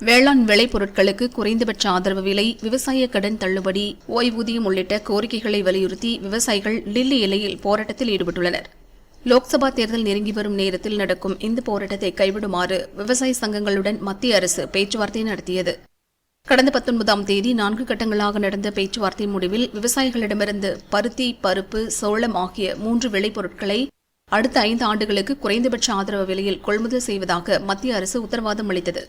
வேளாண் விளைபொருட்களுக்கு குறைந்தபட்ச ஆதரவு விலை, விவசாய கடன் தள்ளுபடி, ஓய்வூதியம் உள்ளிட்ட கோரிக்கைகளை வலியுறுத்தி விவசாயிகள் டில்லி எல்லையில் போராட்டத்தில் ஈடுபட்டுள்ளனர். லோக்சபா தேர்தல் நெருங்கி வரும் நேரத்தில் நடக்கும் இந்த போராட்டத்தை கைவிடுமாறு விவசாய சங்கங்களுடன் மத்திய அரசு பேச்சுவார்த்தை நடத்தியது. கடந்த 19ஆம் தேதி 4 கட்டங்களாக நடந்த பேச்சுவார்த்தை முடிவில் விவசாயிகளிடமிருந்து பருத்தி, பருப்பு, சோளம் ஆகிய 3 விளைபொருட்களை அடுத்த 5 ஆண்டுகளுக்கு குறைந்தபட்ச ஆதரவு விலையில் கொள்முதல் செய்வதாக மத்திய அரசு உத்தரவாதம் அளித்தது.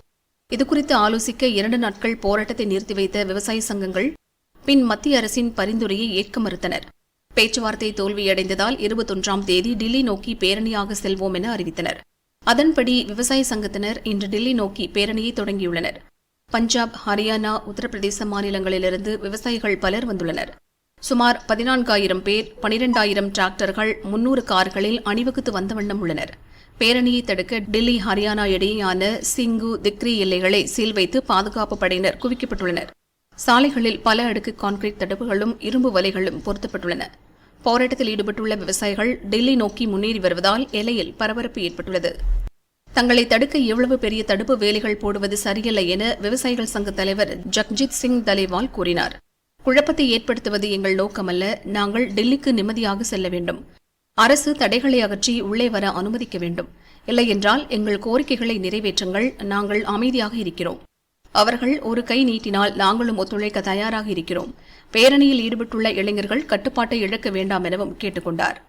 இதுகுறித்து ஆலோசிக்க 2 நாட்கள் போராட்டத்தை நிறுத்தி வைத்த விவசாய சங்கங்கள் பின் மத்திய அரசின் பரிந்துரையை ஏற்க மறுத்தனர். பேச்சுவார்த்தை தோல்வியடைந்ததால் 21ஆம் தேதி டில்லி நோக்கி பேரணியாக செல்வோம் என அறிவித்தனர். அதன்படி விவசாய சங்கத்தினர் இன்று டில்லி நோக்கி பேரணியை தொடங்கியுள்ளனர். பஞ்சாப், ஹரியானா, உத்தரப்பிரதேச மாநிலங்களிலிருந்து விவசாயிகள் பலர் வந்துள்ளனர். சுமார் 14,000 பேர், 12,000 டிராக்டர்கள், 300 கார்களில் அணிவகுத்து வந்த வண்ணம் உள்ளனர். பேரணியை தடுக்க டில்லி, ஹரியானா இடையேயான சிங்கு, திக்ரி எல்லைகளை சீல் வைத்து பாதுகாப்பு படையினர் குவிக்கப்பட்டுள்ளனர். சாலைகளில் பல அடுக்கு கான்கிரீட் தடுப்புகளும் இரும்பு வலைகளும் பொருத்தப்பட்டுள்ளன. போராட்டத்தில் ஈடுபட்டுள்ள விவசாயிகள் டில்லி நோக்கி முன்னேறி வருவதால் எல்லையில் பரபரப்பு ஏற்பட்டுள்ளது. தங்களை தடுக்க எவ்வளவு பெரிய தடுப்பு வேலைகள் போடுவது சரியல்ல என விவசாயிகள் சங்க தலைவர் ஜக்ஜித் சிங் தலேவால் கூறினார். குழப்பத்தை ஏற்படுத்துவது எங்கள் நோக்கமல்ல. நாங்கள் டெல்லிக்கு நிம்மதியாக செல்ல வேண்டும். அரசு தடைகளை அகற்றி உள்ளே வர அனுமதிக்க வேண்டும். இல்லையென்றால் எங்கள் கோரிக்கைகளை நிறைவேற்றுங்கள். நாங்கள் அமைதியாக இருக்கிறோம். அவர்கள் ஒரு கை நீட்டினால் நாங்களும் ஒத்துழைக்க தயாராக இருக்கிறோம். பேரணியில் ஈடுபட்டுள்ள இளைஞர்கள் கட்டுப்பாட்டை இழக்க வேண்டாம் எனவும் கேட்டுக் கொண்டார்.